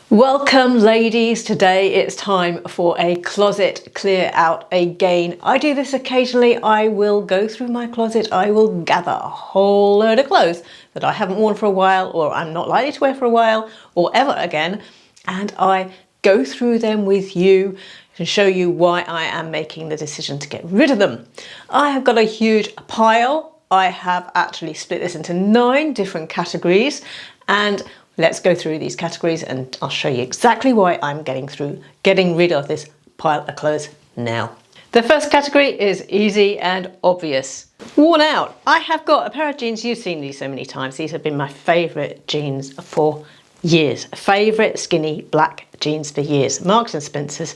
Welcome ladies, today it's time for a closet clear out again. I do this occasionally. I will go through my closet, I will gather a whole load of clothes that I haven't worn for a while, or I'm not likely to wear for a while, or ever again, and I go through them with you and show you why I am making the decision to get rid of them. I have got a huge pile. I have actually split this into 9 different categories, and let's go through these categories and I'll show you exactly why I'm getting rid of this pile of clothes now. The first category is easy and obvious. Worn out. I have got a pair of jeans. You've seen these so many times. These have been my favourite jeans for years. Favourite skinny black jeans for years. Marks and Spencer's.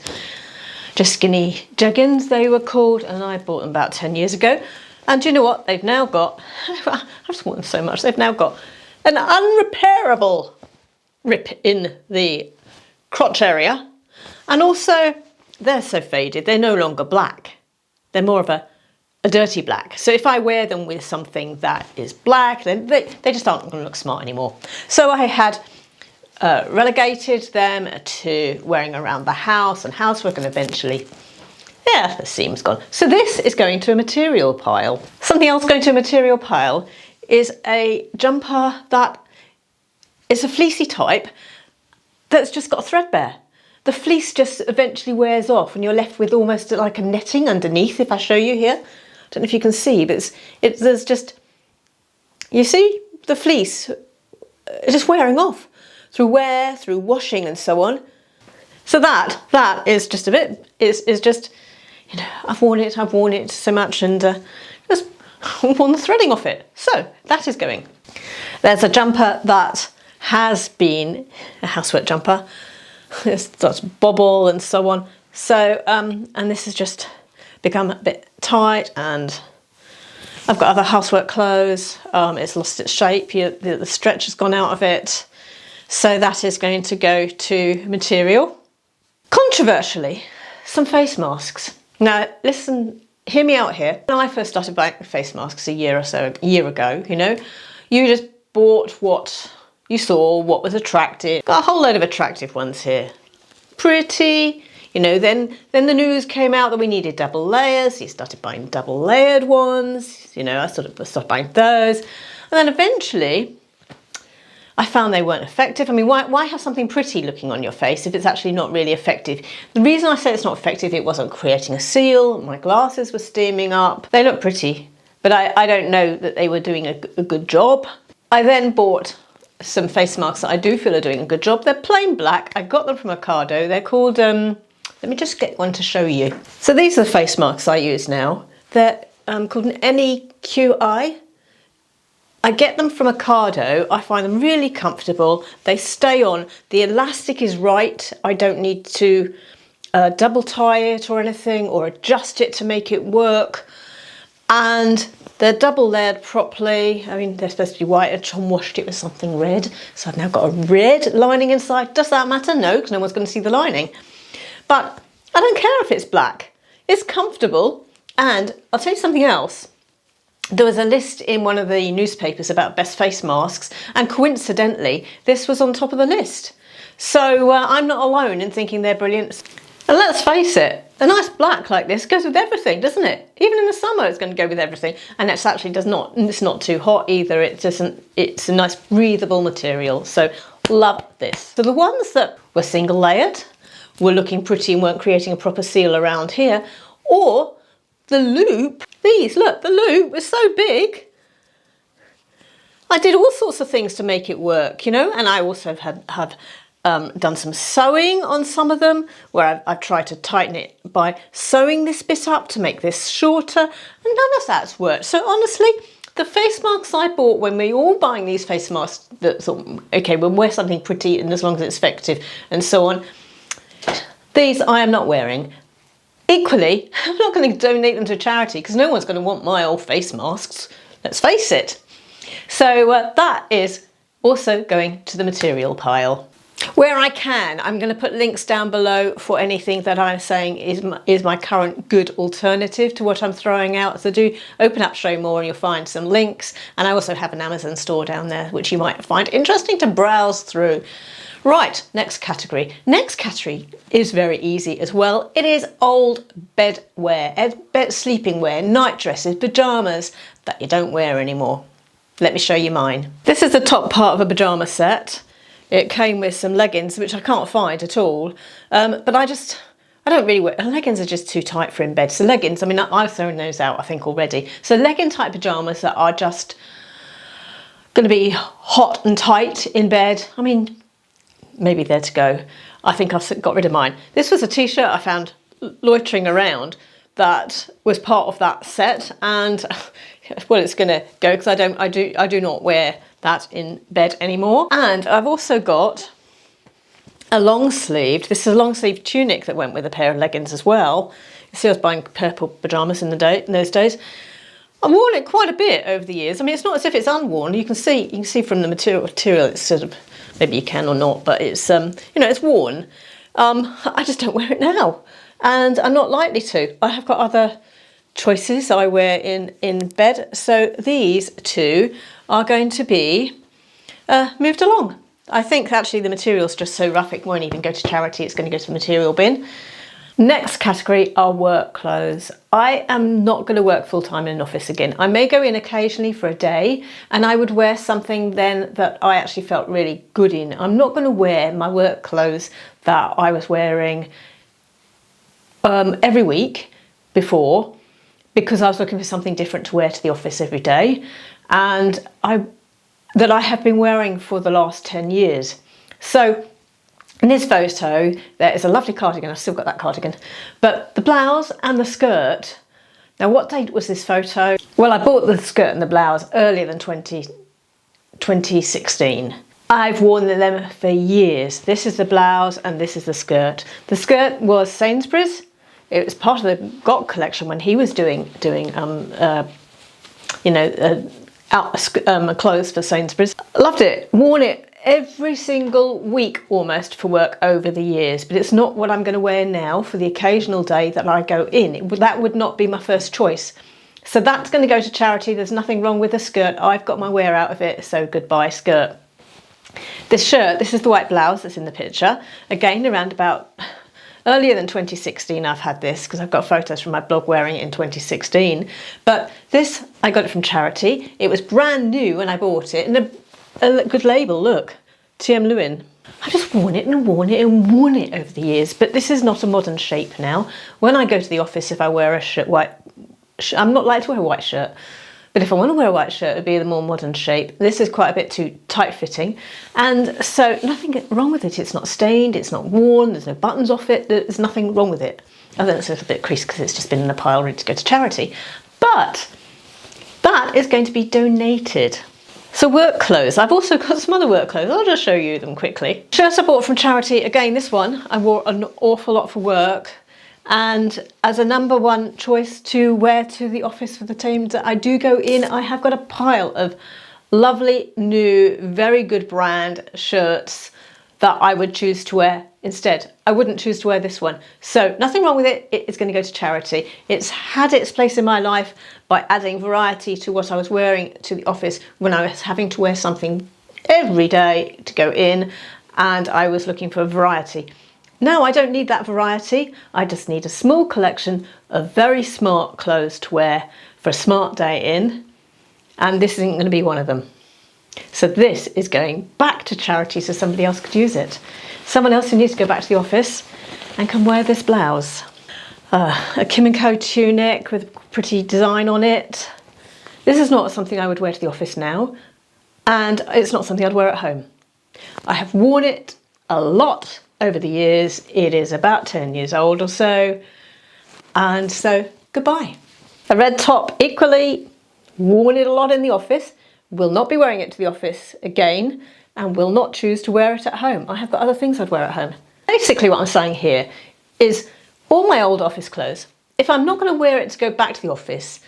Just skinny jeggings they were called, and I bought them about 10 years ago. And do you know what? They've now got, I've just worn them so much, they've now got an unrepairable rip in the crotch area, and also they're so faded, they're no longer black, they're more of a dirty black. So if I wear them with something that is black, then they just aren't going to look smart anymore. So I had relegated them to wearing around the house and housework, and eventually, yeah, the seam's gone. So this is going to a material pile. Something else going to a material pile is a jumper that is a fleecy type that's just got threadbare. The fleece just eventually wears off and you're left with almost like a netting underneath, if I show you here. I don't know if you can see, but there's just, you see the fleece just wearing off through wear, through washing and so on. So that is just a bit, is just, you know, I've worn it so much and just worn the threading off it. So that is going. There's a jumper that has been a housework jumper. It starts to bobble and so on. So, and this has just become a bit tight, and I've got other housework clothes. It's lost its shape. The stretch has gone out of it. So that is going to go to material. Controversially, some face masks. Now, listen, hear me out here. When I first started buying face masks a year ago, you know, you just bought what you saw, what was attractive. Got a whole load of attractive ones here. Pretty, you know, then the news came out that we needed double layers. You started buying double layered ones, you know, I started buying those. And then eventually I found they weren't effective. I mean, why have something pretty looking on your face if it's actually not really effective? The reason I say it's not effective, it wasn't creating a seal, my glasses were steaming up. They look pretty, but I don't know that they were doing a good job. I then bought some face masks that I do feel are doing a good job. They're plain black. I got them from Ocado. They're called, let me just get one to show you. So these are the face masks I use now. They're called an NEQI. I get them from Ocado. I find them really comfortable. They stay on. The elastic is right. I don't need to double tie it or anything or adjust it to make it work. And they're double layered properly. I mean, they're supposed to be white. John washed it with something red. So I've now got a red lining inside. Does that matter? No, because no one's going to see the lining. But I don't care if it's black. It's comfortable. And I'll tell you something else. There was a list in one of the newspapers about best face masks, and coincidentally, this was on top of the list. So I'm not alone in thinking they're brilliant. And let's face it, a nice black like this goes with everything, doesn't it? Even in the summer, it's going to go with everything. And it actually does not, it's not too hot either. It's a nice breathable material. So love this. So the ones that were single layered, were looking pretty and weren't creating a proper seal around here, or the loop, these, look, the loop was so big. I did all sorts of things to make it work, you know, and I also have done some sewing on some of them where I've tried to tighten it by sewing this bit up to make this shorter, and none of that's worked. So honestly, the face masks I bought when we were all buying these face masks that thought, okay, we'll wear something pretty and as long as it's effective and so on, these I am not wearing. Equally, I'm not going to donate them to charity because no one's going to want my old face masks, let's face it. So that is also going to the material pile. Where I can, I'm going to put links down below for anything that I'm saying is my current good alternative to what I'm throwing out. So do open up Show More and you'll find some links. And I also have an Amazon store down there, which you might find interesting to browse through. Right, next category. Next category is very easy as well. It is old bed wear, bed sleeping wear, night dresses, pajamas that you don't wear anymore. Let me show you mine. This is the top part of a pajama set. It came with some leggings, which I can't find at all. But I don't really wear, leggings are just too tight for in bed. So leggings, I mean, I've thrown those out, I think, already. So legging type pajamas that are just going to be hot and tight in bed. I mean, maybe they're to go. I think I've got rid of mine. This was a t-shirt I found loitering around that was part of that set. And well, it's going to go because I do not wear that in bed anymore. And I've also got a long sleeved, this is a long sleeved tunic that went with a pair of leggings as well. You see, I was buying purple pajamas in those days. I've worn it quite a bit over the years. I mean, it's not as if it's unworn. You can see from the material it's sort of, maybe you can or not, but it's you know, it's worn. I just don't wear it now, and I'm not likely to. I have got other choices I wear in bed, so these two are going to be moved along. I think actually the material's just so rough it won't even go to charity, it's going to go to the material bin. Next category are work clothes. I am not going to work full-time in an office again. I may go in occasionally for a day and I would wear something then that I actually felt really good in. I'm not going to wear my work clothes that I was wearing every week before, because I was looking for something different to wear to the office every day, and that I have been wearing for the last 10 years. So in this photo, there is a lovely cardigan. I've still got that cardigan, but the blouse and the skirt. Now, what date was this photo? Well, I bought the skirt and the blouse earlier than 2016. I've worn them for years. This is the blouse and this is the skirt. The skirt was Sainsbury's. It was part of the GOT collection when he was doing clothes for Sainsbury's. Loved it. Worn it every single week almost for work over the years, but it's not what I'm going to wear now for the occasional day that I go in. That would not be my first choice. So that's going to go to charity. There's nothing wrong with the skirt. I've got my wear out of it, so goodbye skirt. This shirt, this is the white blouse that's in the picture. Again, around about earlier than 2016 I've had this, because I've got photos from my blog wearing it in 2016. But this, I got it from charity. It was brand new when I bought it, and a good label, look, TM Lewin. I've just worn it and worn it and worn it over the years, but this is not a modern shape now. When I go to the office, if I wear a shirt, I'm not likely to wear a white shirt, but if I want to wear a white shirt, it would be the more modern shape. This is quite a bit too tight fitting, and so nothing wrong with it. It's not stained, it's not worn, there's no buttons off it, there's nothing wrong with it. Other than it's a little bit creased because it's just been in a pile ready to go to charity. But that is going to be donated. So work clothes. I've also got some other work clothes. I'll just show you them quickly. Shirt I bought from charity. Again, this one I wore an awful lot for work, and as a number one choice to wear to the office for the times that I do go in, I have got a pile of lovely new, very good brand shirts that I would choose to wear instead. I wouldn't choose to wear this one. So nothing wrong with it. It's going to go to charity. It's had its place in my life by adding variety to what I was wearing to the office when I was having to wear something every day to go in, and I was looking for variety. Now I don't need that variety. I just need a small collection of very smart clothes to wear for a smart day in, and this isn't going to be one of them. So this is going back to charity so somebody else could use it. Someone else who needs to go back to the office and can wear this blouse. A Kim & Co tunic with pretty design on it. This is not something I would wear to the office now, and it's not something I'd wear at home. I have worn it a lot over the years. It is about 10 years old or so, and so goodbye. A red top, equally worn it a lot in the office, will not be wearing it to the office again, and will not choose to wear it at home. I have got other things I'd wear at home. Basically what I'm saying here is all my old office clothes, if I'm not going to wear it to go back to the office,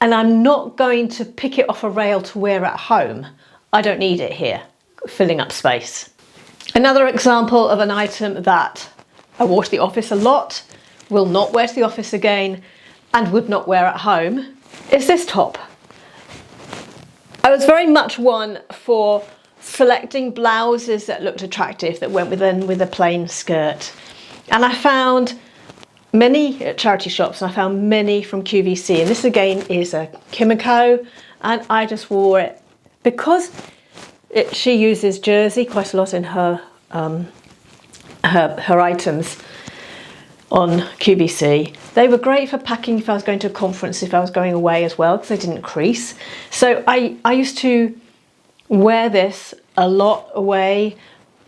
and I'm not going to pick it off a rail to wear at home, I don't need it here, filling up space. Another example of an item that I wore to the office a lot, will not wear to the office again, and would not wear at home, is this top. I was very much one for selecting blouses that looked attractive that went with a plain skirt. And I found many at charity shops, and I found many from QVC. And this again is a Kimiko, and I just wore it because she uses jersey quite a lot in her items on QVC. They were great for packing if I was going to a conference, if I was going away as well, because they didn't crease. So I used to wear this a lot away,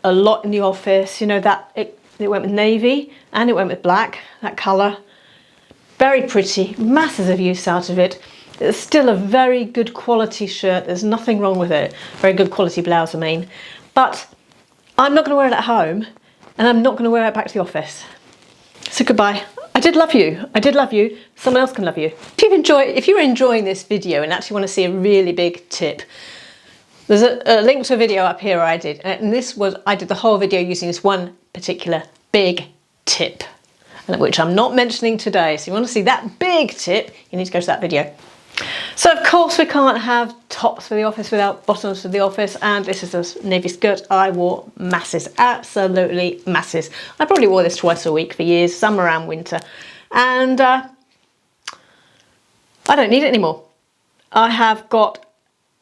a lot in the office. You know, that it went with navy and it went with black, that colour. Very pretty, masses of use out of it. It's still a very good quality shirt, there's nothing wrong with it. Very good quality blouse, I mean. But I'm not going to wear it at home, and I'm not going to wear it back to the office. So goodbye. I did love you. I did love you. Someone else can love you. If you're enjoying this video and actually want to see a really big tip, there's a link to a video up here I did, and I did the whole video using this one particular big tip, which I'm not mentioning today. So if you want to see that big tip, you need to go to that video. So of course we can't have tops for the office without bottoms for the office, and this is a navy skirt I wore masses, absolutely masses. I probably wore this twice a week for years, summer and winter, and I don't need it anymore. I have got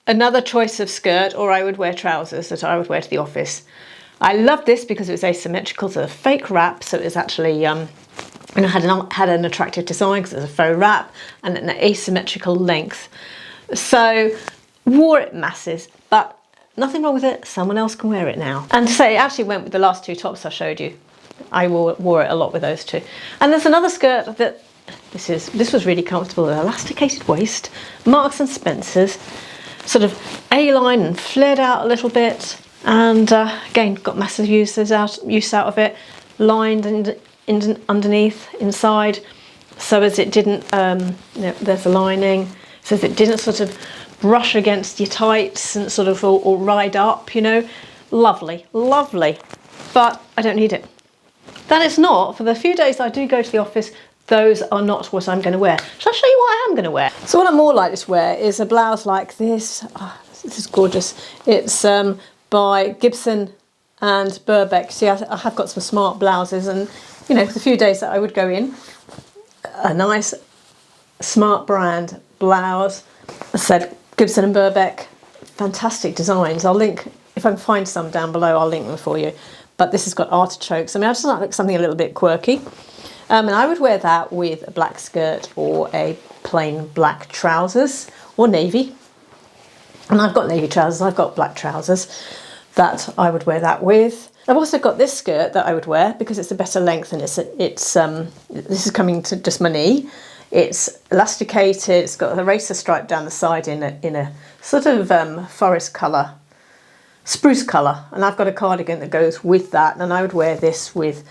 another choice of skirt, or I would wear trousers that I would wear to the office. I love this because it was asymmetrical, so a fake wrap, so it was actually and it had an attractive design because it was a faux wrap and an asymmetrical length. So wore it masses, but nothing wrong with it. Someone else can wear it now. And to say, it actually went with the last two tops I showed you. I wore it a lot with those two. And there's another skirt that this was really comfortable, an elasticated waist, Marks and Spencer's, sort of A-line and flared out a little bit, and again got massive use out of it, lined and underneath, inside, so as it didn't, there's a lining, so as it didn't sort of brush against your tights and sort of or ride up, you know. Lovely, lovely, but I don't need it. That is not, for the few days I do go to the office, those are not what I'm going to wear. Shall I show you what I am going to wear? So what I'm more likely to wear is a blouse like this. Oh, this is gorgeous. It's by Gibson and Burbeck. See, I have got some smart blouses, and you know, the few days that I would go in, a nice smart brand blouse. I said Gibson and Burbeck, fantastic designs. I'll link, if I can find some down below, I'll link them for you. But this has got artichokes. I mean, I just like something a little bit quirky. And I would wear that with a black skirt or a plain black trousers, or navy. And I've got navy trousers, I've got black trousers that I would wear that with. I've also got this skirt that I would wear because it's a better length, and this is coming to just my knee. It's elasticated, it's got a racer stripe down the side in a sort of forest colour, spruce colour, and I've got a cardigan that goes with that, and I would wear this with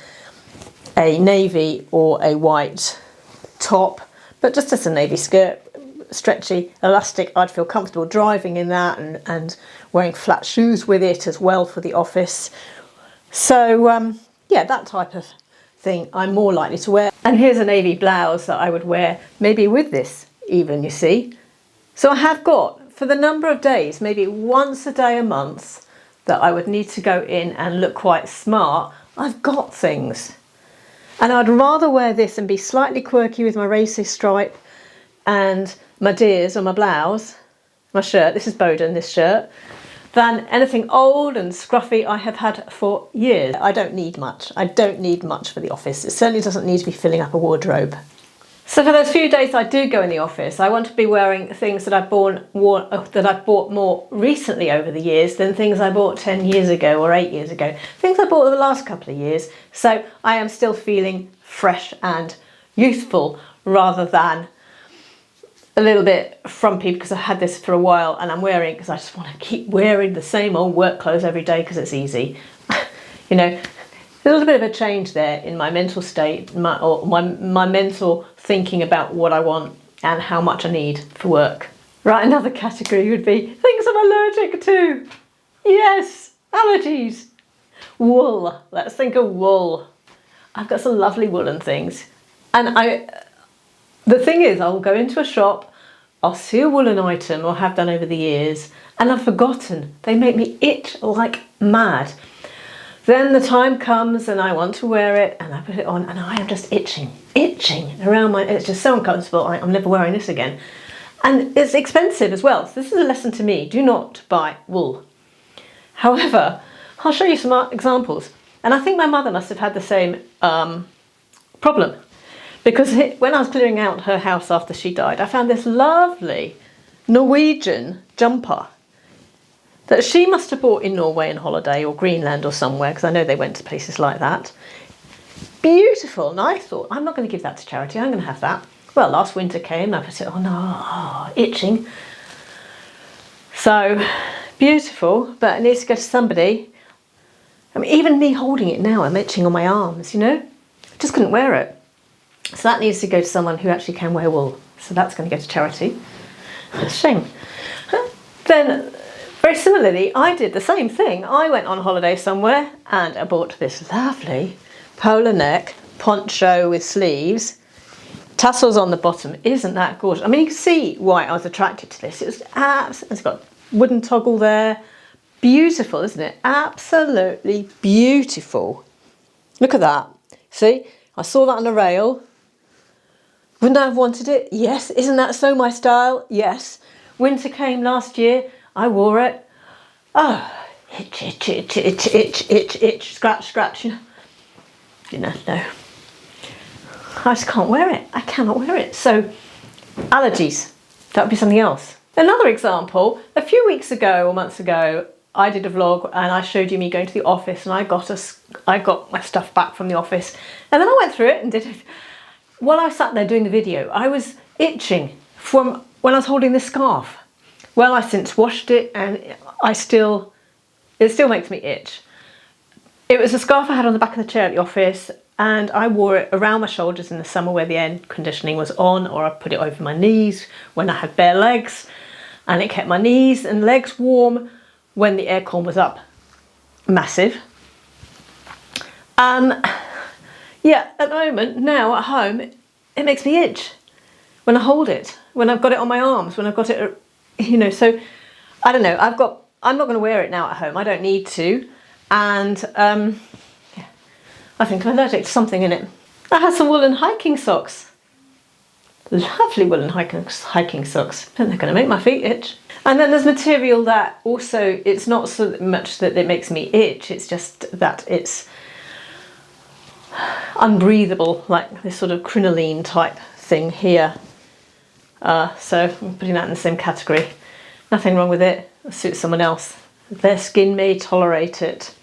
a navy or a white top, but just as a navy skirt, stretchy, elastic. I'd feel comfortable driving in that and wearing flat shoes with it as well for the office. So yeah, that type of thing I'm more likely to wear. And here's a navy blouse that I would wear maybe with this even, you see. So I have got, for the number of days, maybe once a day a month, that I would need to go in and look quite smart, I've got things. And I'd rather wear this and be slightly quirky with my racer stripe and my deers on my blouse, my shirt, this is Bowden, this shirt, than anything old and scruffy I have had for years. I don't need much. I don't need much for the office. It certainly doesn't need to be filling up a wardrobe. So for those few days I do go in the office, I want to be wearing things that I've bought more recently over the years than things I bought 10 years ago or 8 years ago. Things I bought in the last couple of years. So I am still feeling fresh and youthful rather than a little bit frumpy because I've had this for a while and I'm wearing it because I just want to keep wearing the same old work clothes every day because it's easy. You know, there's a little bit of a change there in my mental state, my mental thinking about what I want and how much I need for work. Right, another category would be things I'm allergic to. Yes, allergies. Wool. Let's think of wool. I've got some lovely woolen things. And the thing is, I'll go into a shop, I'll see a woolen item, or have done over the years, and I've forgotten. They make me itch like mad. Then the time comes and I want to wear it and I put it on and I am just itching around it's just so uncomfortable. I'm never wearing this again. And it's expensive as well. So this is a lesson to me. Do not buy wool. However, I'll show you some examples. And I think my mother must have had the same problem. Because when I was clearing out her house after she died, I found this lovely Norwegian jumper that she must have bought in Norway on holiday or Greenland or somewhere, because I know they went to places like that. Beautiful. And I thought, I'm not going to give that to charity, I'm going to have that. Well, last winter came, I put it on, itching. So, beautiful, but it needs to go to somebody. I mean, even me holding it now, I'm itching on my arms, you know? I just couldn't wear it. So that needs to go to someone who actually can wear wool. So that's going to go to charity. Shame. Then, very similarly, I did the same thing. I went on holiday somewhere and I bought this lovely polar neck poncho with sleeves, tassels on the bottom. Isn't that gorgeous? I mean, you can see why I was attracted to this. It's got wooden toggle there. Beautiful, isn't it? Absolutely beautiful. Look at that. See, I saw that on a rail. Wouldn't I have wanted it? Yes. Isn't that so my style? Yes. Winter came last year. I wore it. Oh, itch, itch, itch, itch, itch, itch, itch, scratch, scratch. You know, no. I just can't wear it. I cannot wear it. So, allergies. That would be something else. Another example, a few weeks ago or months ago, I did a vlog and I showed you me going to the office and I got my stuff back from the office. And then I went through it and did it. While I sat there doing the video, I was itching from when I was holding this scarf. Well, I since washed it and it still makes me itch. It was a scarf I had on the back of the chair at the office and I wore it around my shoulders in the summer where the air conditioning was on, or I put it over my knees when I had bare legs, and it kept my knees and legs warm when the aircon was up. Massive. Yeah, at the moment, now at home, it makes me itch when I hold it, when I've got it on my arms, when I've got it, you know, so I don't know, I'm not going to wear it now at home, I don't need to, and yeah, I think I'm allergic to something in it. I had some woolen hiking socks, lovely woolen hiking socks, and they're going to make my feet itch. And then there's material that also, it's not so much that it makes me itch, it's just that it's unbreathable, like this sort of crinoline type thing here. So I'm putting that in the same category. Nothing wrong with it, it suits someone else. Their skin may tolerate it.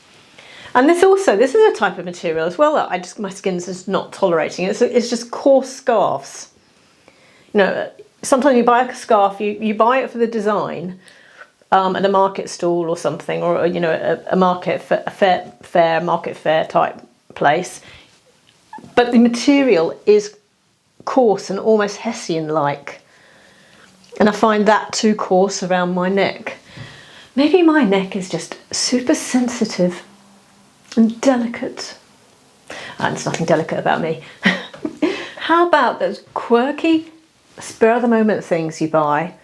And this is a type of material as well that my skin's just not tolerating. It's just coarse scarves. You know, sometimes you buy a scarf, you buy it for the design at a market stall or something, or you know, a market fair type place. But the material is coarse and almost Hessian-like. And I find that too coarse around my neck. Maybe my neck is just super sensitive and delicate. There's nothing delicate about me. How about those quirky, spur-of-the-moment things you buy,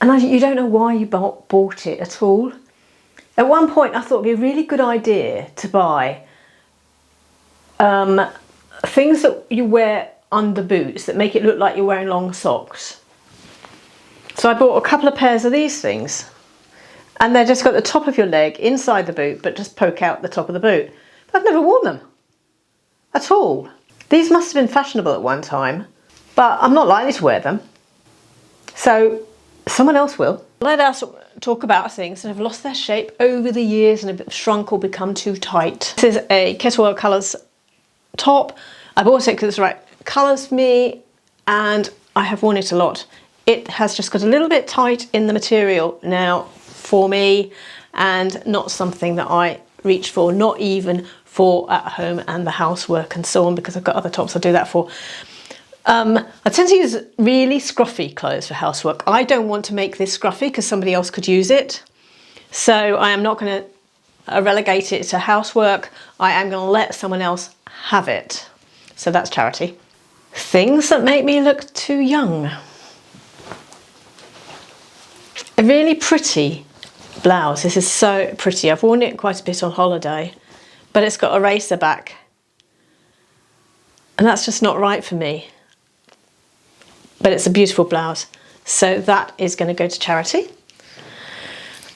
and you don't know why you bought it at all? At one point I thought it would be a really good idea to buy things that you wear under boots that make it look like you're wearing long socks. So I bought a couple of pairs of these things, and they're just got the top of your leg inside the boot but just poke out the top of the boot. But I've never worn them at all. These must have been fashionable at one time, but I'm not likely to wear them. So someone else will. Let us talk about things that have lost their shape over the years and have shrunk or become too tight. This is a Kettle Well Colours top. I bought it because it's the right colours for me and I have worn it a lot. It has just got a little bit tight in the material now for me, and not something that I reach for, not even for at home and the housework and so on, because I've got other tops I do that for. I tend to use really scruffy clothes for housework. I don't want to make this scruffy because somebody else could use it. So I am not going to relegate it to housework. I am going to let someone else have it. So that's charity. Things that make me look too young. A really pretty blouse. This is so pretty. I've worn it quite a bit on holiday, but it's got a racer back. And that's just not right for me. But it's a beautiful blouse. So that is going to go to charity.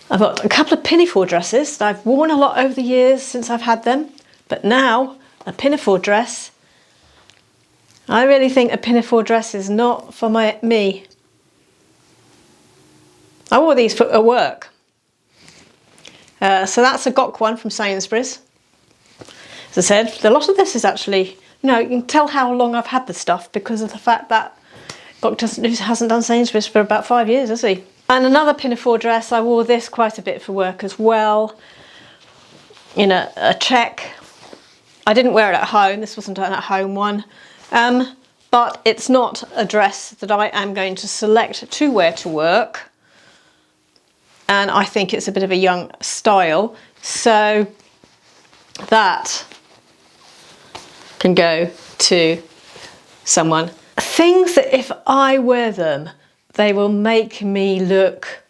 I've got a couple of pinafore dresses that I've worn a lot over the years since I've had them. But now, a pinafore dress, I really think a pinafore dress is not for me. I wore these at work. So that's a Gok one from Sainsbury's. As I said, a lot of this is actually, you know, you can tell how long I've had the stuff because of the fact that Gok hasn't done Sainsbury's for about 5 years, has he? And another pinafore dress, I wore this quite a bit for work as well. In a check. I didn't wear it at home, this wasn't an at-home one. But it's not a dress that I am going to select to wear to work. And I think it's a bit of a young style. So that can go to someone. Things that if I wear them, they will make me look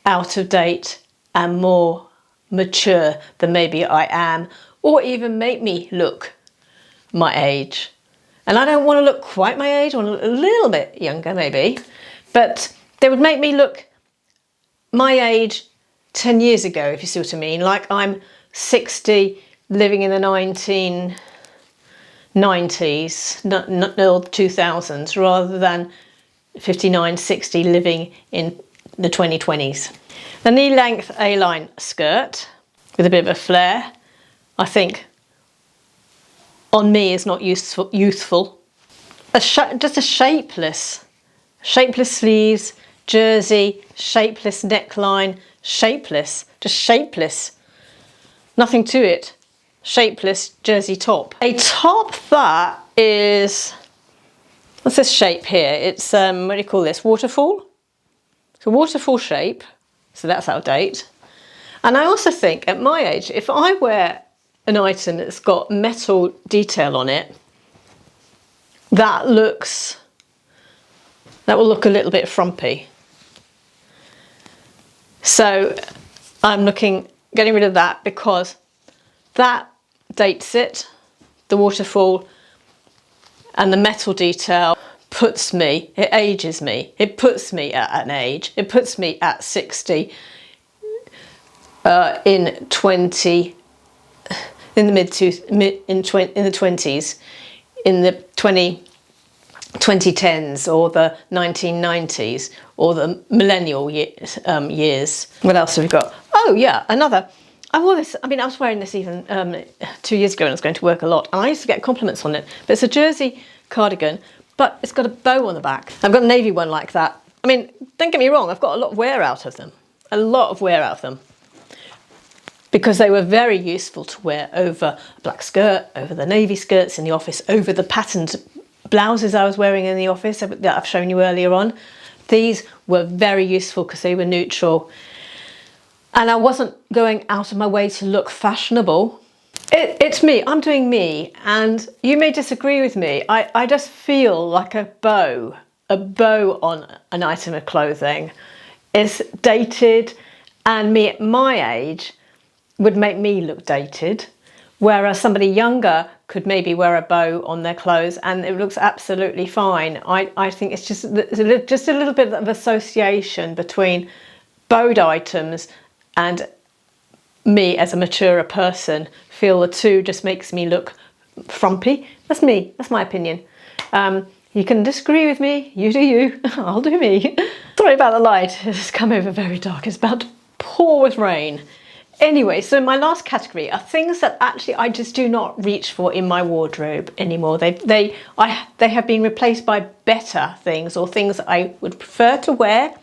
out of date and more mature than maybe I am, or even make me look my age. And I don't want to look quite my age, I want to look a little bit younger maybe, but they would make me look my age 10 years ago, if you see what I mean. Like I'm 60, living in the 1990s, not the 2000s, rather than 59, 60, living in the 2020s. The knee length A-line skirt with a bit of a flare, I think on me is not youthful. Just a shapeless sleeves, jersey, shapeless neckline, shapeless, just shapeless. Nothing to it. Shapeless jersey top. A top that is, what's this shape here? It's, what do you call this? Waterfall? It's a waterfall shape, so that's out of date. And I also think at my age, if I wear an item that's got metal detail on it, that will look a little bit frumpy. So I'm getting rid of that because that dates it, the waterfall and the metal detail it ages me. It puts me at an age. It puts me at 60 in the 20s, in the 2010s or the 1990s or the millennial years. What else have we got? Oh yeah, another. I wore this, I was wearing this even 2 years ago when I was going to work a lot, and I used to get compliments on it. But it's a jersey cardigan, but it's got a bow on the back. I've got a navy one like that. Don't get me wrong, I've got a lot of wear out of them. A lot of wear out of them. Because they were very useful to wear over a black skirt, over the navy skirts in the office, over the patterned blouses I was wearing in the office that I've shown you earlier on. These were very useful because they were neutral. And I wasn't going out of my way to look fashionable. It's me, I'm doing me, and you may disagree with me. I just feel like a bow on an item of clothing is dated, and me at my age would make me look dated, whereas somebody younger could maybe wear a bow on their clothes and it looks absolutely fine. I think it's just a little bit of association between bowed items and me as a maturer person. Feel the two just makes me look frumpy. That's me, that's my opinion. You can disagree with me, you do you, I'll do me. Sorry about the light, it's come over very dark, it's about to pour with rain. Anyway, so my last category are things that actually I just do not reach for in my wardrobe anymore. They have been replaced by better things, or things that I would prefer to wear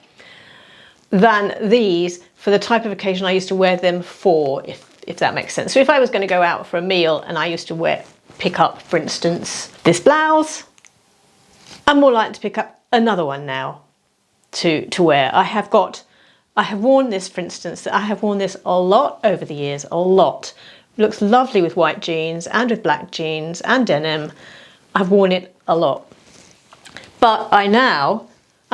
than these for the type of occasion I used to wear them for, if that makes sense. So if I was going to go out for a meal and I used to pick up, for instance, this blouse, I'm more likely to pick up another one now to wear. I have got I have worn this, for instance, I have worn this a lot over the years, a lot. It looks lovely with white jeans and with black jeans and denim. I've worn it a lot. But I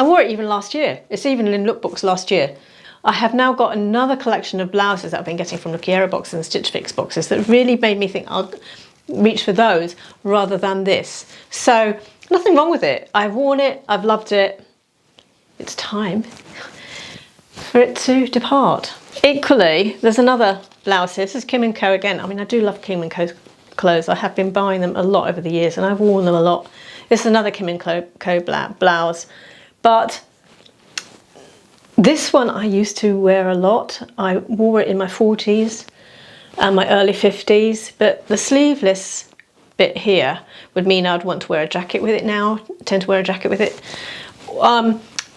wore it even last year. It's even in lookbooks last year. I have now got another collection of blouses that I've been getting from the CLEAROUT boxes and Stitch Fix boxes that really made me think I'll reach for those rather than this. So nothing wrong with it. I've worn it, I've loved it. It's time for it to depart. Equally, there's another blouse here. This is Kim & Co again. I mean, I do love Kim & Co clothes. I have been buying them a lot over the years and I've worn them a lot. This is another Kim & Co blouse. But this one I used to wear a lot. I wore it in my 40s and my early 50s, but the sleeveless bit here would mean I'd want to wear a jacket with it now. I tend to wear a jacket with it.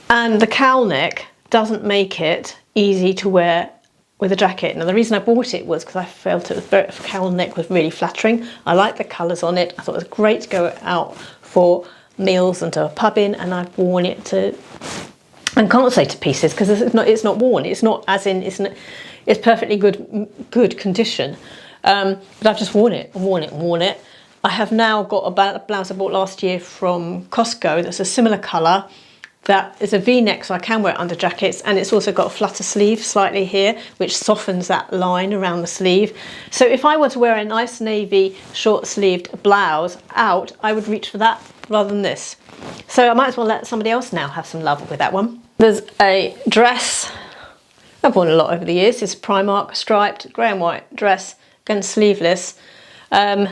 And the cowl neck doesn't make it easy to wear with a jacket. Now the reason I bought it was because I felt the cowl neck was really flattering. I liked the colours on it. I thought it was great to go out for meals and to a pub in, and I've worn it to, and can't say to pieces because it's not worn. It's not as in it's perfectly good condition. But I've just worn it and worn it and worn it. I have now got a blouse I bought last year from Costco that's a similar colour. That is a V-neck, so I can wear it under jackets, and it's also got a flutter sleeve slightly here, which softens that line around the sleeve. So if I were to wear a nice navy short-sleeved blouse out, I would reach for that rather than this. So I might as well let somebody else now have some love with that one. There's a dress I've worn a lot over the years. It's Primark striped grey and white dress, again sleeveless. I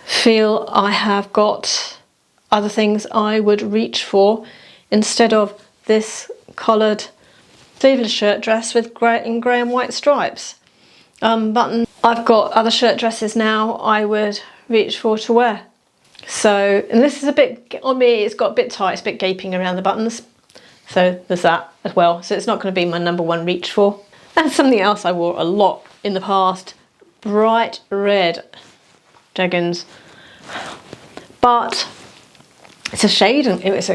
feel I have got other things I would reach for instead of this collared sleeveless shirt dress with grey and white stripes. Button. I've got other shirt dresses now I would reach for to wear. So, and this is a bit, on me it's got a bit tight, it's a bit gaping around the buttons. So there's that as well. So it's not going to be my number one reach for. And something else I wore a lot in the past, bright red jeggings. But it's a shade and it's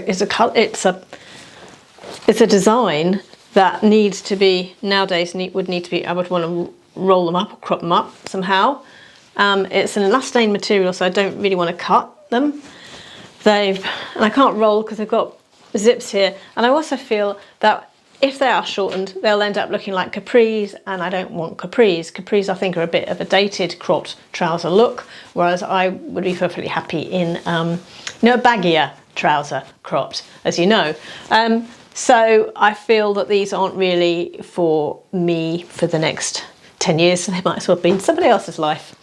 a design that needs to be, nowadays would need to be, I would want to roll them up or crop them up somehow. It's an elastane material, so I don't really want to cut them. And I can't roll because they've got zips here. And I also feel that if they are shortened, they'll end up looking like capris, and I don't want capris. Capris I think are a bit of a dated cropped trouser look, whereas I would be perfectly happy in a baggier trouser cropped, as you know. So I feel that these aren't really for me for the next 10 years, so they might as well be in somebody else's life.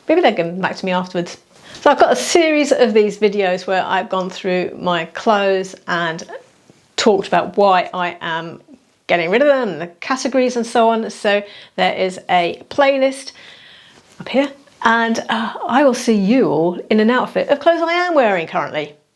Maybe they'll get back to me afterwards. So I've got a series of these videos where I've gone through my clothes and talked about why I am getting rid of them, the categories and so on. So there is a playlist up here, and I will see you all in an outfit of clothes I am wearing currently.